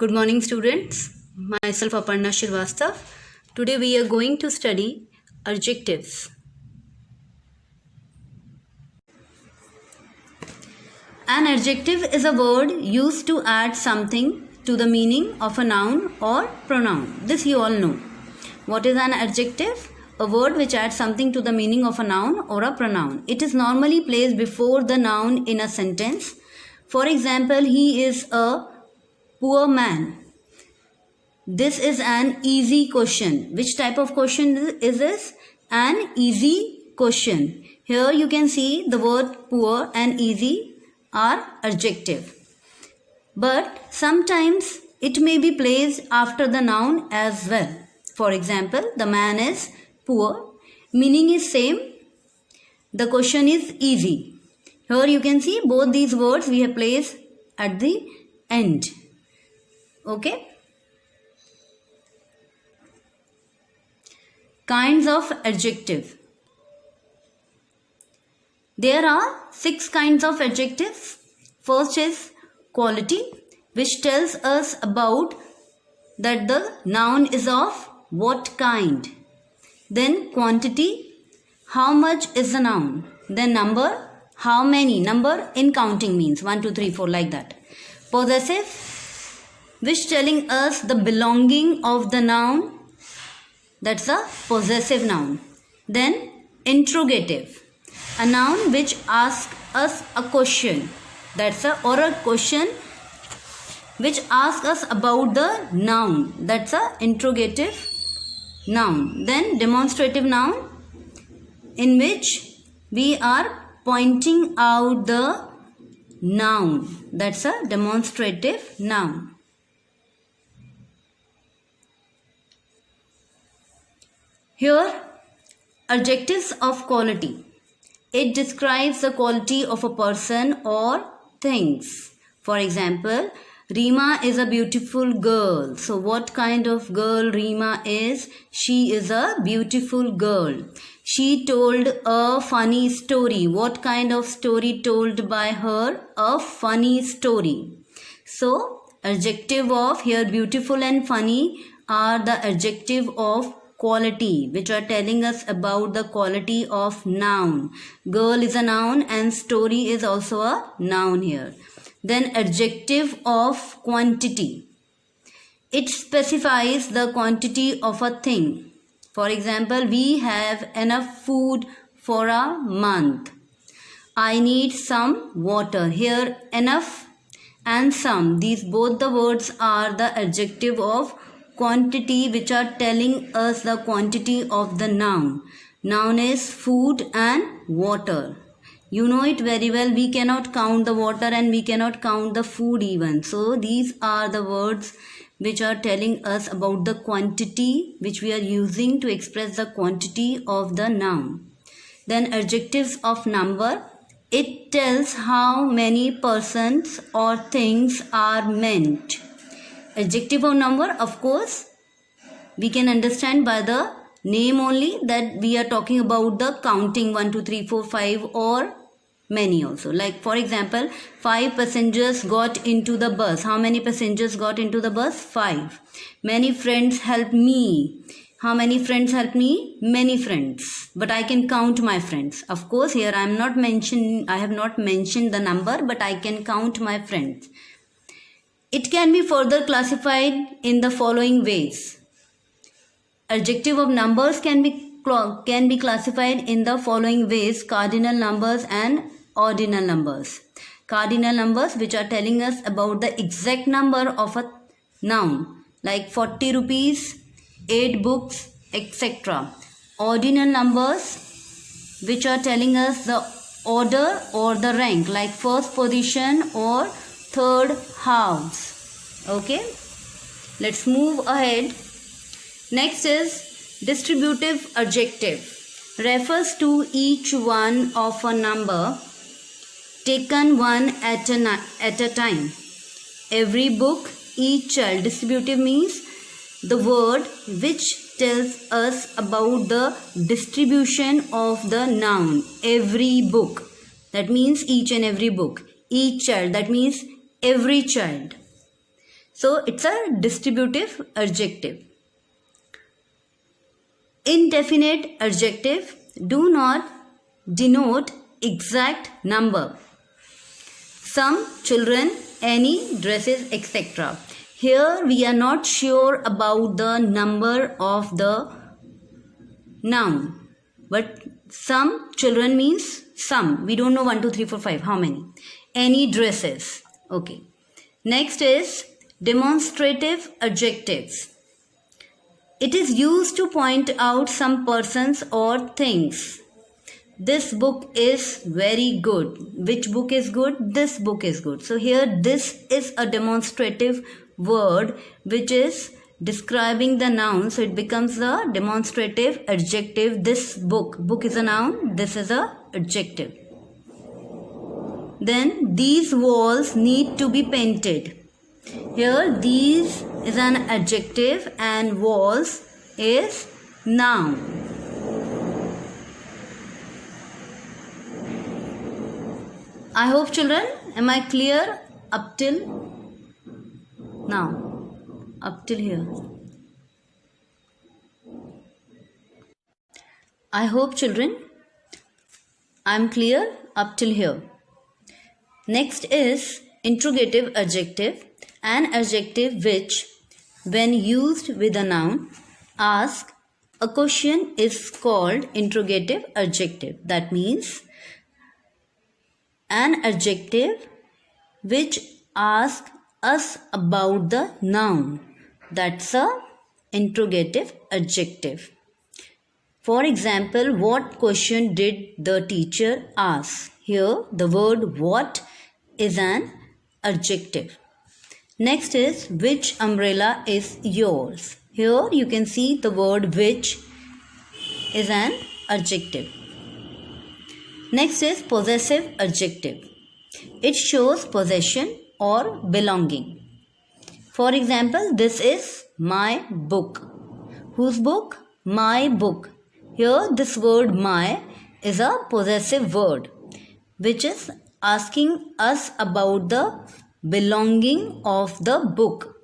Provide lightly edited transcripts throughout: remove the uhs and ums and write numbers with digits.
Good morning, students. Myself Aparna Shrivastava. Today we are going to study adjectives. An adjective is a word used to add something to the meaning of a noun or pronoun. This you all know. What is an adjective? A word which adds something to the meaning of a noun or a pronoun. It is normally placed before the noun in a sentence. For example, he is a poor man. This is an easy question. Which type of question is this? An easy question. Here you can see the word poor and easy are adjective. But sometimes it may be placed after the noun as well. For example, the man is poor. Meaning is same. The question is easy. Here you can see both these words we have placed at the end. Okay. Kinds of adjective. There are 6 kinds of adjectives. First is quality, which tells us about that the noun is of what kind. Then quantity, how much is the noun. Then number, how many. Number in counting means 1, 2, 3, 4 like that. Possessive, which telling us the belonging of the noun. That's a possessive noun. Then interrogative, a noun which asks us a question. That's a question which asks us about the noun. That's a interrogative noun. Then demonstrative noun, in which we are pointing out the noun. That's a demonstrative noun. Here, adjectives of quality. It describes the quality of a person or things. For example, Rima is a beautiful girl. So what kind of girl Rima is? She is a beautiful girl. She told a funny story. What kind of story told by her? A funny story. So adjective of here beautiful and funny are the adjective of quality, which are telling us about the quality of noun. Girl is a noun and story is also a noun here. Then adjective of quantity. It specifies the quantity of a thing. For example, we have enough food for a month. I need some water. Here enough and some. These both the words are the adjective of quantity, which are telling us the quantity of the noun. Noun is food and water. You know it very well. We cannot count the water and we cannot count the food even. So these are the words which are telling us about the quantity which we are using to express the quantity of the noun. Then adjectives of number. It tells how many persons or things are meant. Adjective of number, of course, we can understand by the name only that we are talking about the counting 1, 2, 3, 4, 5 or many also. Like for example, 5 passengers got into the bus. How many passengers got into the bus? 5. Many friends help me. How many friends help me? Many friends. But I can count my friends. Of course, here I have not mentioned the number, but I can count my friends. It can be further classified in the following ways. Adjective of numbers can be classified in the following ways: cardinal numbers and ordinal numbers. Cardinal numbers, which are telling us about the exact number of a noun, like 40 rupees, 8 books, etc. Ordinal numbers, which are telling us the order or the rank, like first position or third house. Okay, let's move ahead. Next is distributive adjective. Refers to each one of a number taken one at a time. Every book, each child. Distributive means the word which tells us about the distribution of the noun. Every book, that means each and every book. Each child, that means every child. So it's a distributive adjective. Indefinite adjective do not denote exact number. Some, children, any, dresses, etc. Here we are not sure about the number of the noun. But some, children means some. We don't know 1, 2, 3, 4, 5. How many? Any, dresses. Okay. Next is demonstrative adjectives. It is used to point out some persons or things. This book is very good. Which book is good? This book is good. So here this is a demonstrative word which is describing the noun. So it becomes a demonstrative adjective. This book. Book is a noun. This is a adjective. Then these walls need to be painted. Here these is an adjective and walls is noun. I hope children, am I clear up till now? Up till here. I hope children, I am clear up till here. Next is interrogative adjective, an adjective which, when used with a noun, ask a question is called interrogative adjective. That means an adjective which asks us about the noun. That's a interrogative adjective. For example, what question did the teacher ask? Here the word what is an adjective. Next is which umbrella is yours? Here you can see the word which is an adjective. Next is possessive adjective. It shows possession or belonging. For example, this is my book. Whose book? My book. Here this word my is a possessive word which is asking us about the belonging of the book.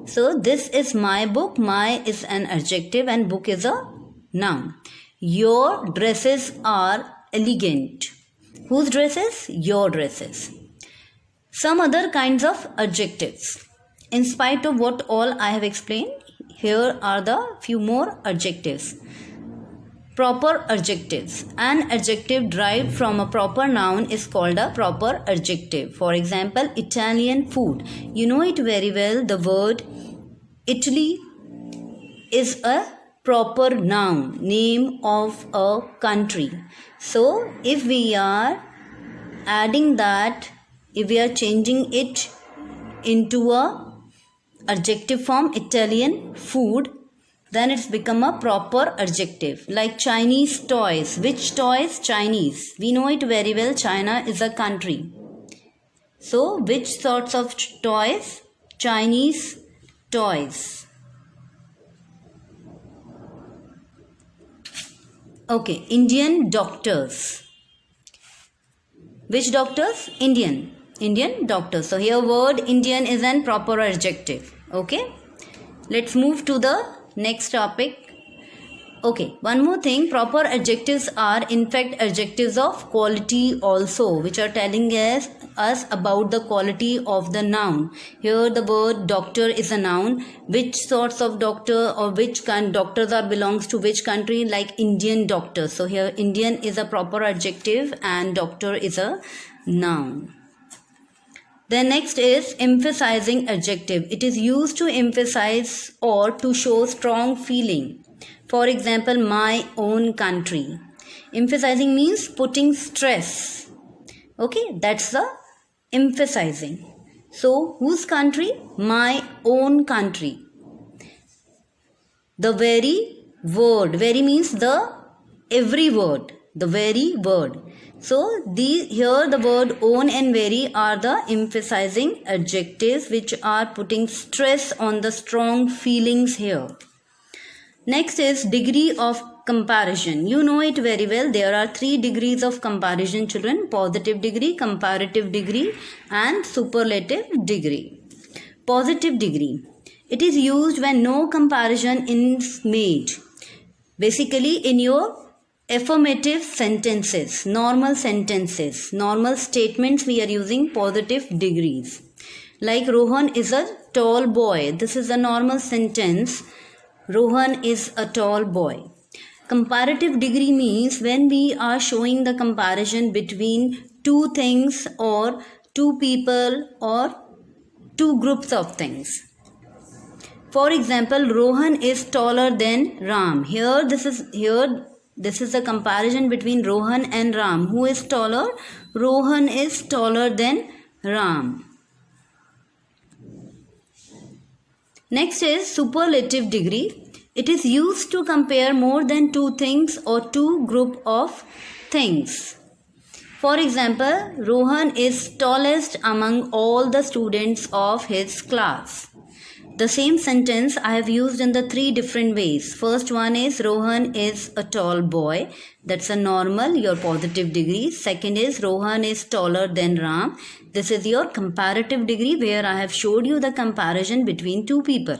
So this is my book. My is an adjective and book is a noun. Your dresses are elegant. Whose dresses? Your dresses. Some other kinds of adjectives. In spite of what all I have explained, here are the few more adjectives. Proper adjectives. An adjective derived from a proper noun is called a proper adjective. For example, Italian food. You know it very well. The word Italy is a proper noun, name of a country. So if we are adding that, if we are changing it into a adjective form, Italian food, then it's become a proper adjective. Like Chinese toys. Which toys? Chinese. We know it very well. China is a country. So which sorts of toys? Chinese toys. Okay, Indian doctors. Which doctors? Indian. Indian doctors. So here word Indian is an proper adjective. Okay. Let's move to the next topic. Okay, one more thing. Proper adjectives are in fact adjectives of quality also, which are telling us about the quality of the noun. Here the word doctor is a noun. Which sorts of doctor or which kind doctors are belongs to which country? Like Indian doctors. So here Indian is a proper adjective and doctor is a noun. The next is emphasizing adjective. It is used to emphasize or to show strong feeling. For example, my own country. Emphasizing means putting stress. Okay, that's the emphasizing. So, whose country? My own country. The very word. Very means the every word. The very word. So, here the word own and very are the emphasizing adjectives which are putting stress on the strong feelings here. Next is degree of comparison. You know it very well. There are 3 degrees of comparison, children. Positive degree, comparative degree and superlative degree. Positive degree. It is used when no comparison is made. Basically, in your affirmative sentences, normal statements, we are using positive degrees. Like Rohan is a tall boy. This is a normal sentence. Rohan is a tall boy. Comparative degree means when we are showing the comparison between two things or two people or two groups of things. For example, Rohan is taller than Ram. Here this is a comparison between Rohan and Ram. Who is taller? Rohan is taller than Ram. Next is superlative degree. It is used to compare more than two things or two group of things. For example, Rohan is tallest among all the students of his class. The same sentence I have used in the three different ways. First one is Rohan is a tall boy. That's a normal, your positive degree. Second is Rohan is taller than Ram. This is your comparative degree where I have showed you the comparison between two people.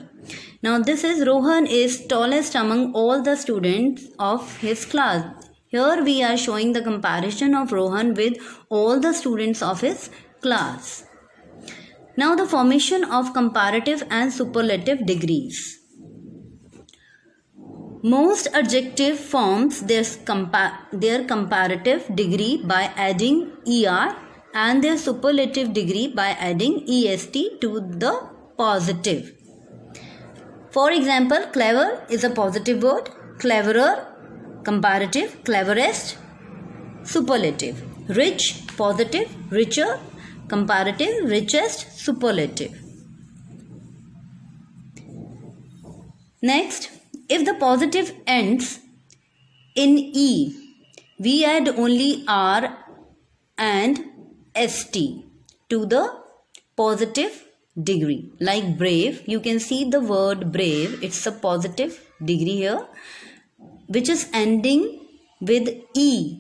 Now this is Rohan is tallest among all the students of his class. Here we are showing the comparison of Rohan with all the students of his class. Now the formation of comparative and superlative degrees. Most adjective forms their comparative degree by adding er and their superlative degree by adding est to the positive. For example, clever is a positive word, cleverer, comparative, cleverest, superlative. Rich, positive, richer, comparative, richest, superlative. Next, if the positive ends in E, we add only R and ST to the positive degree. Like brave, you can see the word brave, it's a positive degree here, which is ending with E.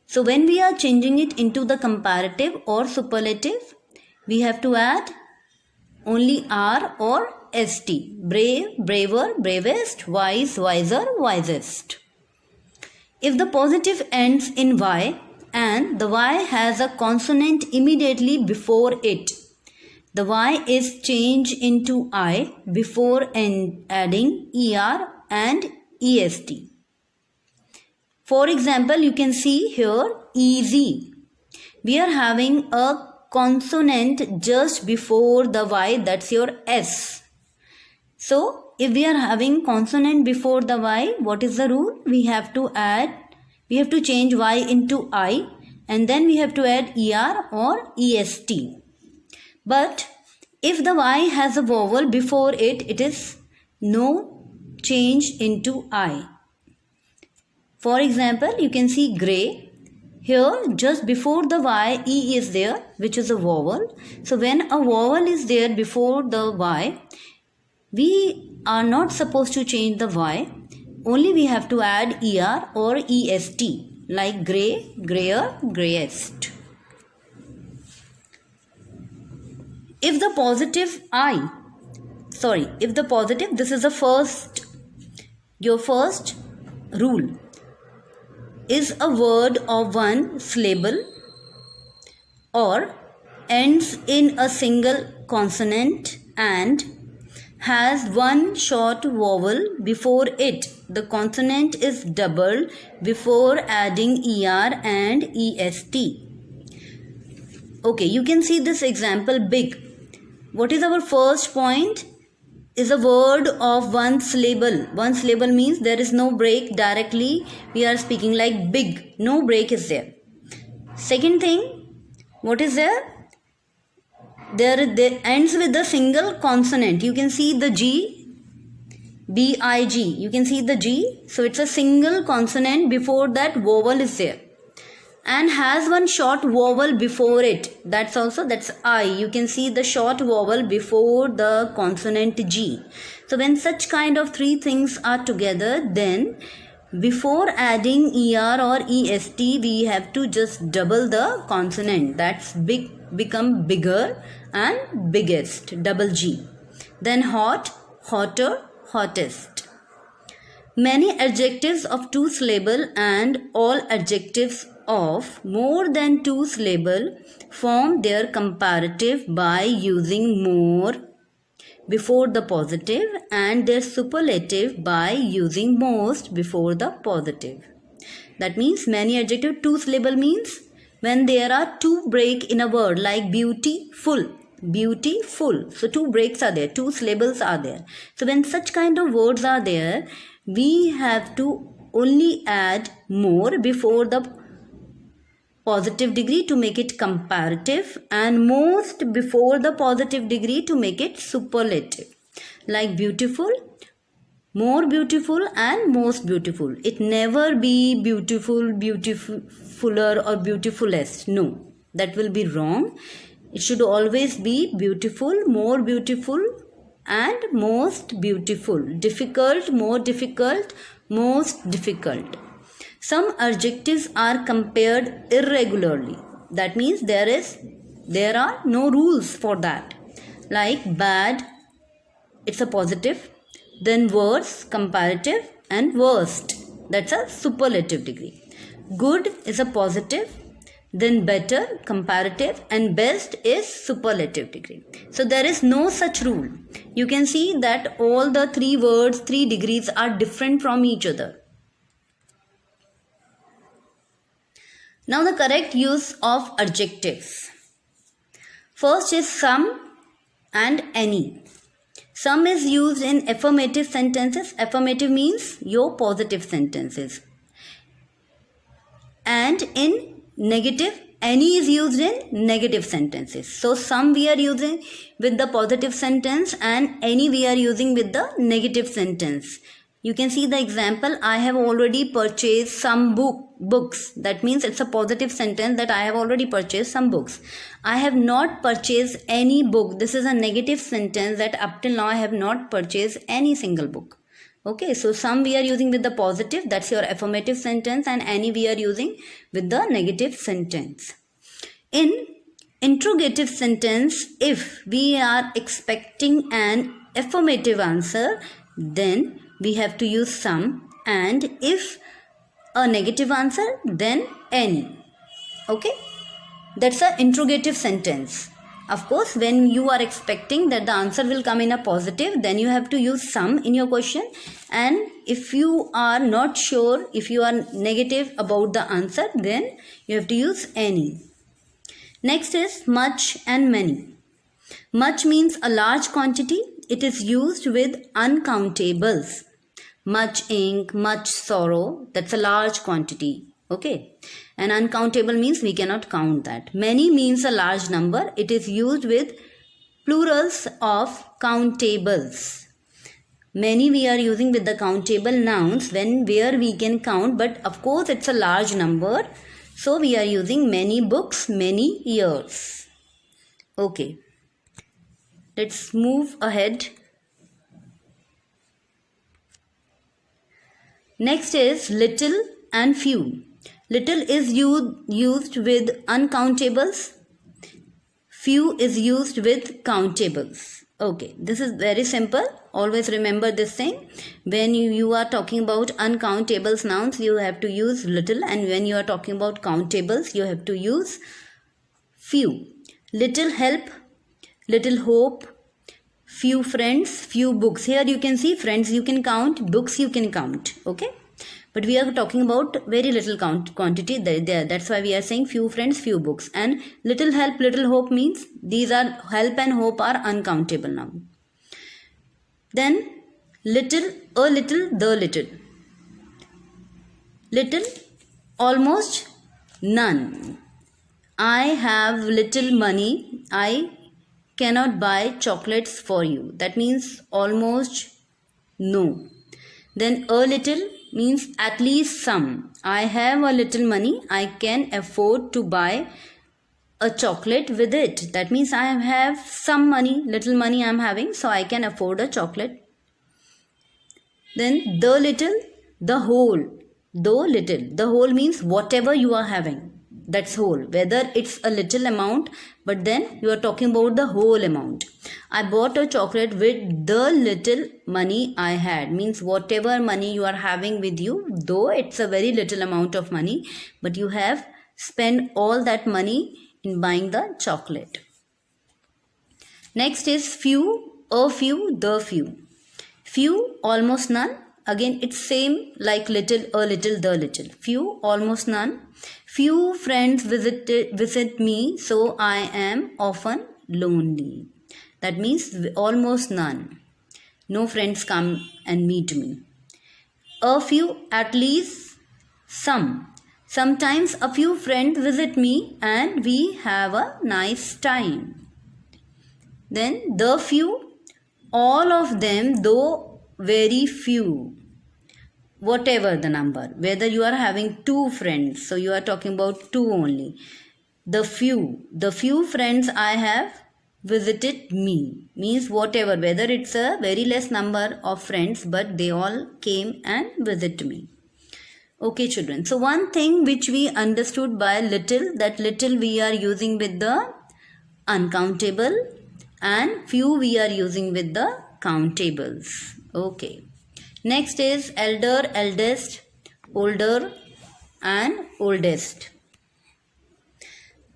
So when we are changing it into the comparative or superlative, we have to add only R or ST. Brave, braver, bravest, wise, wiser, wisest. If the positive ends in Y and the Y has a consonant immediately before it, the Y is changed into I before adding ER and EST. For example, you can see here easy. We are having a consonant just before the Y, that's your S. So, if we are having consonant before the Y, what is the rule? We have to change Y into I and then we have to add ER or EST. But if the Y has a vowel before it, it is no change into I. For example, you can see grey. Here, just before the Y, E is there, which is a vowel. So, when a vowel is there before the Y, we are not supposed to change the Y. Only we have to add ER or EST, like grey, grayer, greyest. If the positive this is your first rule, is a word of one syllable or ends in a single consonant and has one short vowel before it. The consonant is doubled before adding ER and EST. Okay, you can see this example big. What is our first point? Is a word of one syllable. One syllable means there is no break directly. We are speaking like big. No break is there. Second thing, what is there? There ends with the single consonant. You can see the G, B-I-G. You can see the G. So it's a single consonant before that vowel is there. And has one short vowel before it. That's I. You can see the short vowel before the consonant G. So when such kind of three things are together, then Before adding er or est, we have to just double the consonant. That's big, become bigger, and biggest, double G. Then hot, hotter, hottest. Many adjectives of two syllable and all adjectives of more than two syllable form their comparative by using more before the positive and their superlative by using most before the positive. That means many adjective two syllable means when there are two break in a word, like beautiful, beautiful. So two breaks are there, two syllables are there. So when such kind of words are there, we have to only add more before the positive degree to make it comparative and most before the positive degree to make it superlative. Like beautiful, more beautiful, and most beautiful. It never be beautiful, beautifuler, or beautifulest. No, that will be wrong. It should always be beautiful, more beautiful, and most beautiful. Difficult, more difficult, most difficult. Some adjectives are compared irregularly. That means there are no rules for that. Like bad, it's a positive. Then worse, comparative, and worst, that's a superlative degree. Good is a positive. Then better, comparative, and best is superlative degree. So there is no such rule. You can see that all the three words, three degrees are different from each other. Now the correct use of adjectives. First is some and any. Some is used in affirmative sentences. Affirmative means your positive sentences. And in negative, any is used in negative sentences. So some we are using with the positive sentence and any we are using with the negative sentence. You can see the example, I have already purchased some books. That means it's a positive sentence that I have already purchased some books. I have not purchased any book. This is a negative sentence that up till now I have not purchased any single book. Okay, so some we are using with the positive, that's your affirmative sentence, and any we are using with the negative sentence. In interrogative sentence, if we are expecting an affirmative answer, then we have to use some, and if a negative answer, then any. Okay, that's an interrogative sentence. Of course, when you are expecting that the answer will come in a positive, then you have to use some in your question, and if you are not sure, if you are negative about the answer, then you have to use any. Next is much and many. Much means a large quantity. It is used with uncountables. Much ink, much sorrow, that's a large quantity. Okay, and uncountable means we cannot count that. Many means a large number. It is used with plurals of countables. Many we are using with the countable nouns where we can count, but of course it's a large number, so we are using many books, many years. Okay, let's move ahead. Next is little and few. Little is used with uncountables. Few is used with countables. Okay, this is very simple. Always remember this thing. When you are talking about uncountables nouns, you have to use little, and when you are talking about countables, you have to use few. Little help, little hope, few friends, few books. Here you can see friends you can count, books you can count. Okay, but we are talking about very little quantity there. That's why we are saying few friends, few books. And little help, little hope means these are help and hope are uncountable now. Then little, a little, the little. Little, almost none. I have little money. I cannot buy chocolates for you. That means almost no. Then a little means at least some. I have a little money. I can afford to buy a chocolate with it. That means I have some money, little money I am having, so I can afford a chocolate. Then the little the whole, though little. The whole means whatever you are having, that's whole. Whether it's a little amount, but then you are talking about the whole amount. I bought a chocolate with the little money I had, means whatever money you are having with you, though it's a very little amount of money, but you have spent all that money in buying the chocolate. Next is few, a few, the few. Few, almost none. Again, it's same like little, a little, the little. Few, almost none. Few friends visit me, so I am often lonely. That means almost none. No friends come and meet me. A few, at least some. Sometimes a few friends visit me and we have a nice time. Then the few, all of them, though very few. Whatever the number, whether you are having 2 friends, so you are talking about 2 only. The few friends I have visited me, means whatever, whether it's a very less number of friends, but they all came and visited me. Okay children, so one thing which we understood by little, that little we are using with the uncountable and few we are using with the countables. Okay. Next is elder, eldest, older and oldest.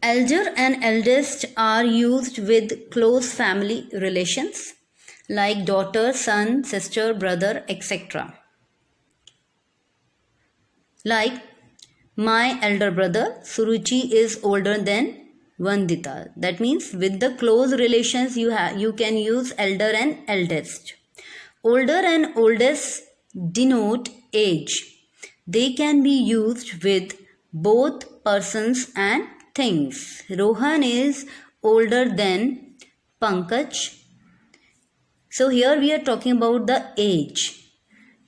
Elder and eldest are used with close family relations like daughter, son, sister, brother, etc. Like my elder brother Suruchi is older than Vandita. That means with the close relations you can use elder and eldest. Older and oldest denote age. They can be used with both persons and things. Rohan is older than Pankaj. So here we are talking about the age.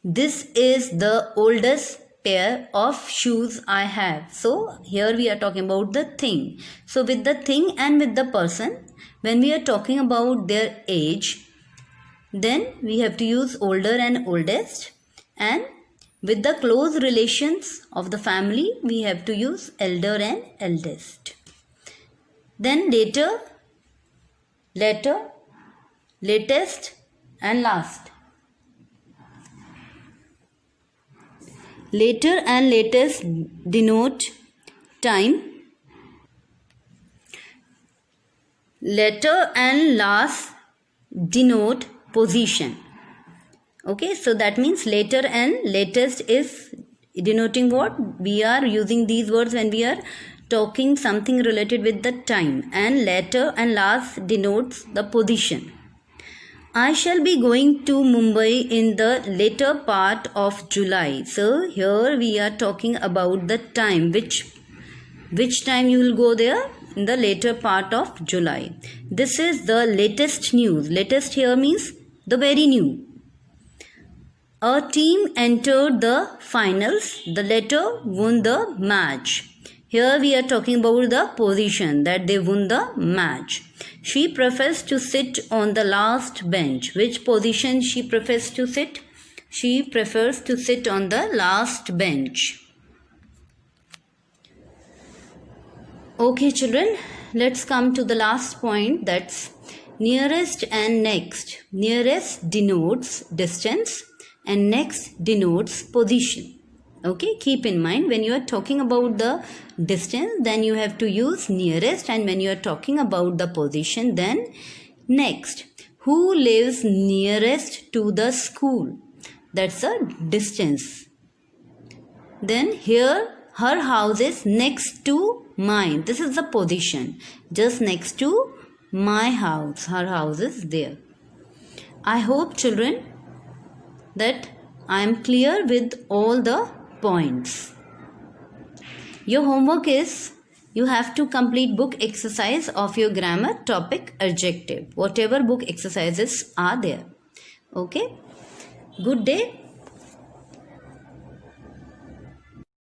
This is the oldest pair of shoes I have. So here we are talking about the thing. So with the thing and with the person, when we are talking about their age, then we have to use older and oldest, and with the close relations of the family we have to use elder and eldest. Then later, latest and last. Later and latest denote time. Later and last denote position. Okay, so that means later and latest is denoting what? We are using these words when we are talking something related with the time, and later and last denotes the position. I shall be going to Mumbai in the later part of July. So here we are talking about the time. Which time you will go there? In the later part of July. This is the latest news. Latest here means the very new. A team entered the finals. The latter won the match. Here we are talking about the position, that they won the match. She prefers to sit on the last bench. Which position she prefers to sit? She prefers to sit on the last bench. Okay children, let's come to the last point, that's nearest and next. Nearest denotes distance and next denotes position. Okay, keep in mind when you are talking about the distance, then you have to use nearest, and when you are talking about the position, then next. Who lives nearest to the school? That's a distance. Then here her house is next to mine. This is the position. Just next to my house. Her house is there. I hope children that I am clear with all the points. Your homework is you have to complete book exercise of your grammar topic adjective. Whatever book exercises are there. Okay. Good day.